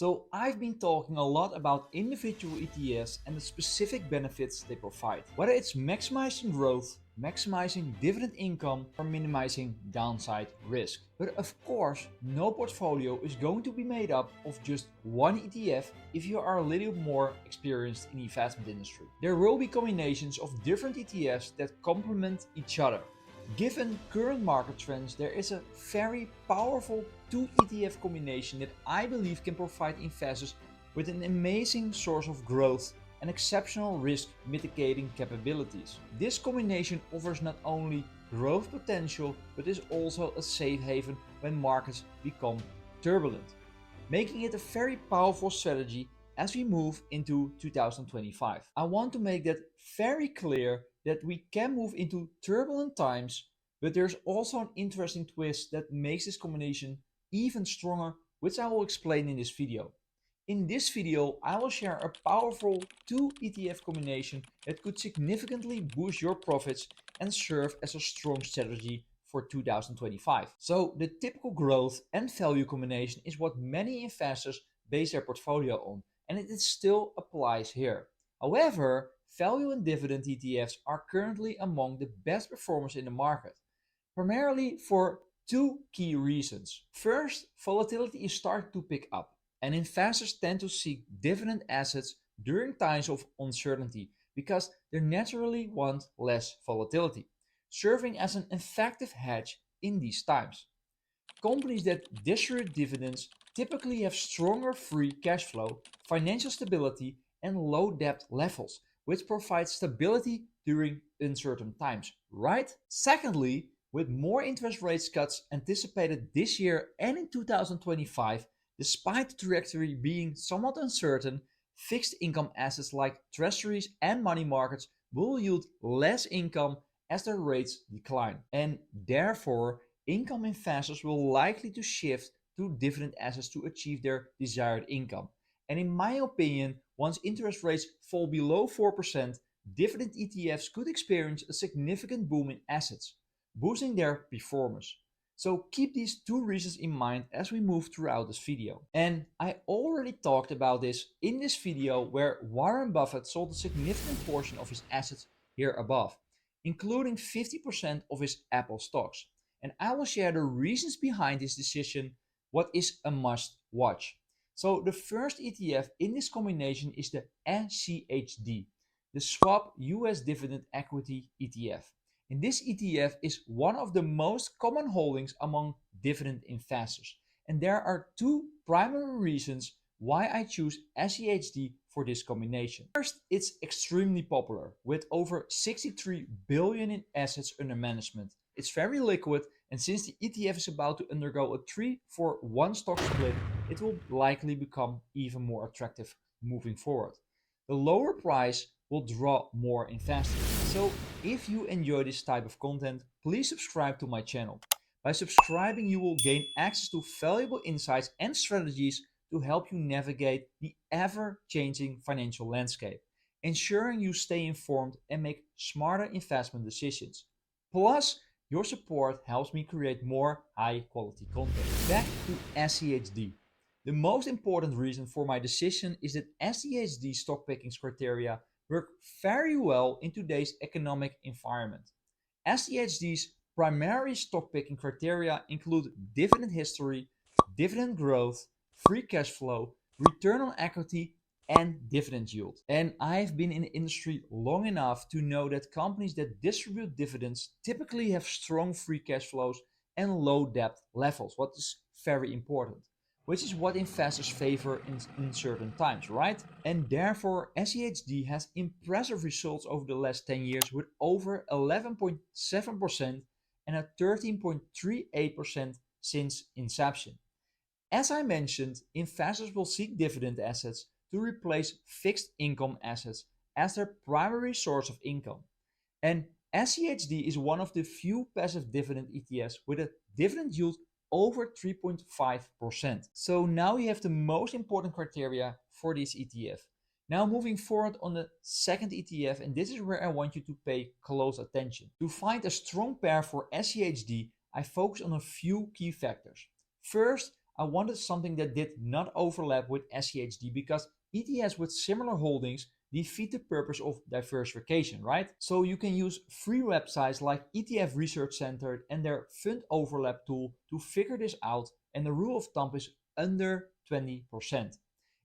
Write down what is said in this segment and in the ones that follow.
So I've been talking a lot about individual ETFs and the specific benefits they provide, whether it's maximizing growth, maximizing dividend income, or minimizing downside risk. But of course, no portfolio is going to be made up of just one ETF if you are a little more experienced in the investment industry. There will be combinations of different ETFs that complement each other. Given current market trends, there is a very powerful 2 ETF combination that I believe can provide investors with an amazing source of growth and exceptional risk mitigating capabilities. This combination offers not only growth potential but is also a safe haven when markets become turbulent, making it a very powerful strategy as we move into 2025. I want to make that very clear that we can move into turbulent times, but there's also an interesting twist that makes this combination even stronger, which I will explain in this video. In this video, I will share a powerful 2 ETF combination that could significantly boost your profits and serve as a strong strategy for 2025. So the typical growth and value combination is what many investors base their portfolio on, and it still applies here. However, value and dividend ETFs are currently among the best performers in the market, primarily for 2 key reasons. First, volatility is starting to pick up, and investors tend to seek dividend assets during times of uncertainty because they naturally want less volatility, serving as an effective hedge in these times. Companies that distribute dividends typically have stronger free cash flow, financial stability, and low debt levels, which provides stability during uncertain times, right? Secondly, with more interest rates cuts anticipated this year and in 2025, despite the trajectory being somewhat uncertain, fixed income assets like treasuries and money markets will yield less income as their rates decline, and therefore income investors will likely to shift to dividend assets to achieve their desired income. And in my opinion, once interest rates fall below 4%, dividend ETFs could experience a significant boom in assets, boosting their performance. So keep these 2 reasons in mind as we move throughout this video. And I already talked about this in this video where Warren Buffett sold a significant portion of his assets here above, including 50% of his Apple stocks. And I will share the reasons behind this decision, what is a must watch. So the first ETF in this combination is the SCHD, the Swap US Dividend Equity ETF. And this ETF is one of the most common holdings among dividend investors. And there are 2 primary reasons why I choose SCHD for this combination. First, it's extremely popular with over 63 billion in assets under management. It's very liquid, and since the ETF is about to undergo a 3-for-1 stock split, it will likely become even more attractive moving forward. The lower price will draw more investors. So if you enjoy this type of content, please subscribe to my channel. By subscribing, you will gain access to valuable insights and strategies to help you navigate the ever-changing financial landscape, ensuring you stay informed and make smarter investment decisions. Plus, your support helps me create more high-quality content. Back to SCHD. The most important reason for my decision is that SCHD stock picking criteria work very well in today's economic environment. SCHD's primary stock picking criteria include dividend history, dividend growth, free cash flow, return on equity, and dividend yield. And I've been in the industry long enough to know that companies that distribute dividends typically have strong free cash flows and low debt levels, what is very important, which is what investors favor in certain times, right? And therefore, SCHD has impressive results over the last 10 years with over 11.7% and a 13.38% since inception. As I mentioned, investors will seek dividend assets to replace fixed income assets as their primary source of income. And SCHD is one of the few passive dividend ETFs with a dividend yield over 3.5%. So now you have the most important criteria for this ETF. Now moving forward on the second ETF, and this is where I want you to pay close attention. To find a strong pair for SCHD, I focus on a few key factors. First, I wanted something that did not overlap with SCHD because ETFs with similar holdings defeat the purpose of diversification, right? So you can use free websites like ETF Research Center and their fund overlap tool to figure this out, and the rule of thumb is under 20%.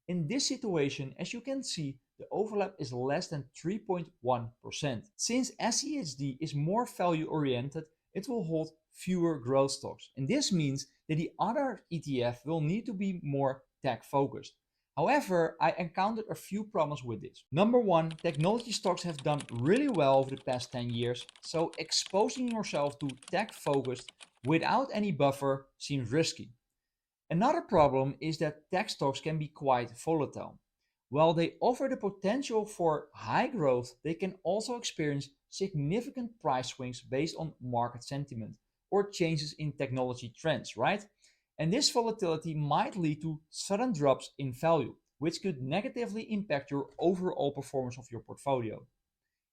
In this situation, as you can see, the overlap is less than 3.1%. Since SCHD is more value oriented, it will hold fewer growth stocks. And this means that the other ETF will need to be more tech focused. However, I encountered a few problems with this. Number one, technology stocks have done really well over the past 10 years, so exposing yourself to tech focused without any buffer seems risky. Another problem is that tech stocks can be quite volatile. While they offer the potential for high growth, they can also experience significant price swings based on market sentiment or changes in technology trends, right? And this volatility might lead to sudden drops in value, which could negatively impact your overall performance of your portfolio.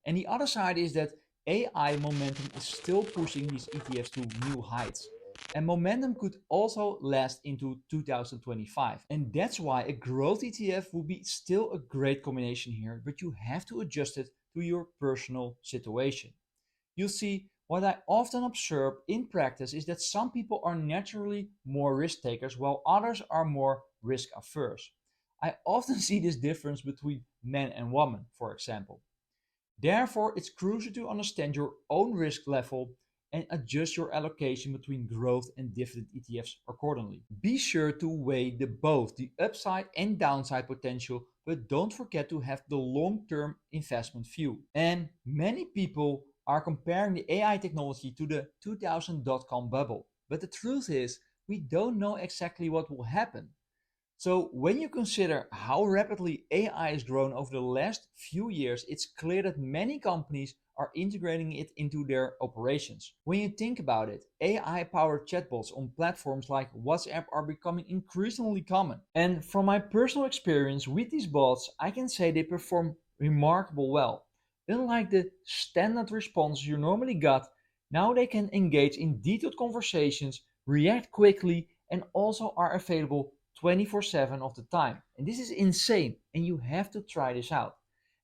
And the other side is that AI momentum is still pushing these ETFs to new heights. And momentum could also last into 2025. And that's why a growth ETF would be still a great combination here, but you have to adjust it to your personal situation. You see, what I often observe in practice is that some people are naturally more risk takers while others are more risk averse. I often see this difference between men and women, for example. Therefore, it's crucial to understand your own risk level and adjust your allocation between growth and dividend ETFs accordingly. Be sure to weigh both the upside and downside potential, but don't forget to have the long-term investment view. And many people are comparing the AI technology to the 2000 dot-com bubble. But the truth is, we don't know exactly what will happen. So when you consider how rapidly AI has grown over the last few years, it's clear that many companies are integrating it into their operations. When you think about it, AI-powered chatbots on platforms like WhatsApp are becoming increasingly common. And from my personal experience with these bots, I can say they perform remarkable well. Unlike the standard response you normally got, now they can engage in detailed conversations, react quickly, and also are available 24/7 of the time. And this is insane, and you have to try this out.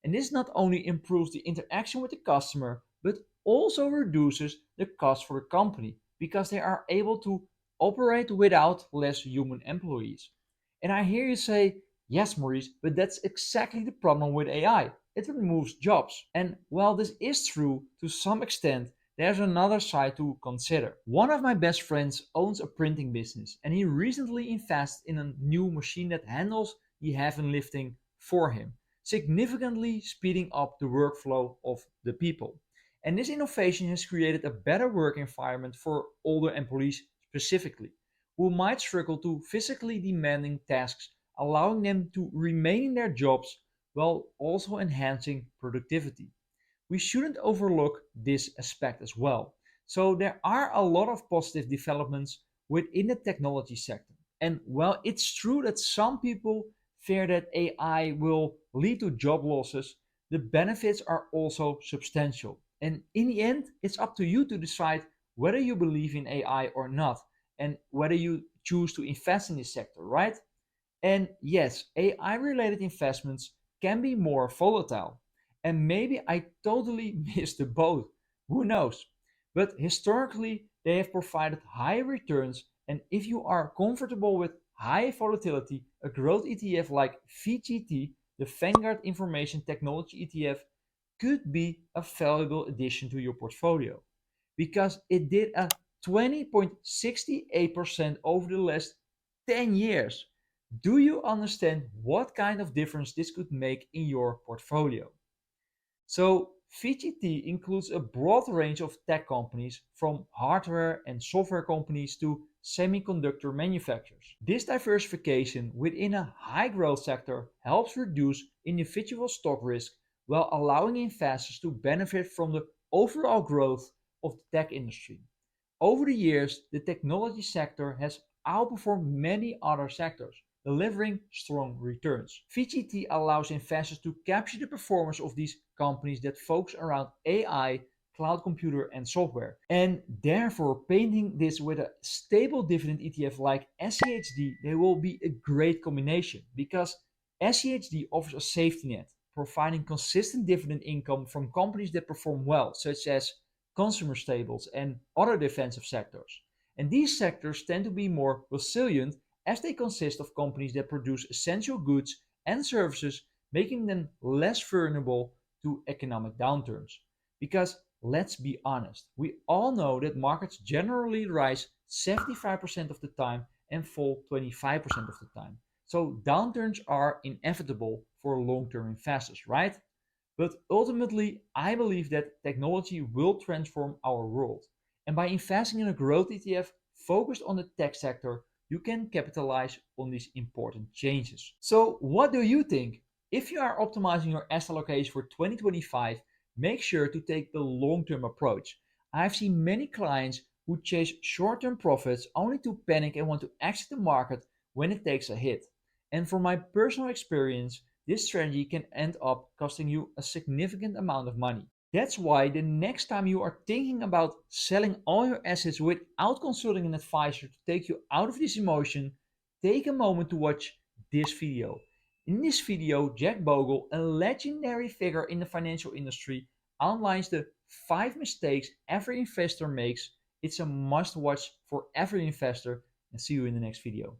And this not only improves the interaction with the customer, but also reduces the cost for the company because they are able to operate without less human employees. And I hear you say, yes, Maurice, but that's exactly the problem with AI. It removes jobs. And while this is true to some extent, there's another side to consider. One of my best friends owns a printing business, and he recently invested in a new machine that handles the heavy lifting for him, significantly speeding up the workflow of the people. And this innovation has created a better work environment for older employees specifically, who might struggle to physically demanding tasks, allowing them to remain in their jobs while also enhancing productivity. We shouldn't overlook this aspect as well. So there are a lot of positive developments within the technology sector. And while it's true that some people fear that AI will lead to job losses, the benefits are also substantial. And in the end, it's up to you to decide whether you believe in AI or not, and whether you choose to invest in this sector, right? And yes, AI related investments can be more volatile. And maybe I totally missed the boat. Who knows? But historically, they have provided high returns. And if you are comfortable with high volatility, a growth ETF like VGT, the Vanguard Information Technology ETF, could be a valuable addition to your portfolio because it did a 20.68% over the last 10 years. Do you understand what kind of difference this could make in your portfolio? So, VGT includes a broad range of tech companies, from hardware and software companies to semiconductor manufacturers. This diversification within a high growth sector helps reduce individual stock risk while allowing investors to benefit from the overall growth of the tech industry. Over the years, the technology sector has outperformed many other sectors, delivering strong returns. VGT allows investors to capture the performance of these companies that focus around AI, cloud computer and software. And therefore, painting this with a stable dividend ETF like SCHD, they will be a great combination because SCHD offers a safety net, providing consistent dividend income from companies that perform well, such as consumer staples and other defensive sectors. And these sectors tend to be more resilient as they consist of companies that produce essential goods and services, making them less vulnerable to economic downturns. Because let's be honest, we all know that markets generally rise 75% of the time and fall 25% of the time. So downturns are inevitable for long-term investors, right? But ultimately, I believe that technology will transform our world. And by investing in a growth ETF focused on the tech sector, you can capitalize on these important changes. So, what do you think? If you are optimizing your asset allocation for 2025, make sure to take the long term approach. I've seen many clients who chase short term profits only to panic and want to exit the market when it takes a hit. And from my personal experience, this strategy can end up costing you a significant amount of money. That's why the next time you are thinking about selling all your assets without consulting an advisor to take you out of this emotion, take a moment to watch this video. In this video, Jack Bogle, a legendary figure in the financial industry, outlines the 5 mistakes every investor makes. It's a must watch for every investor, and see you in the next video.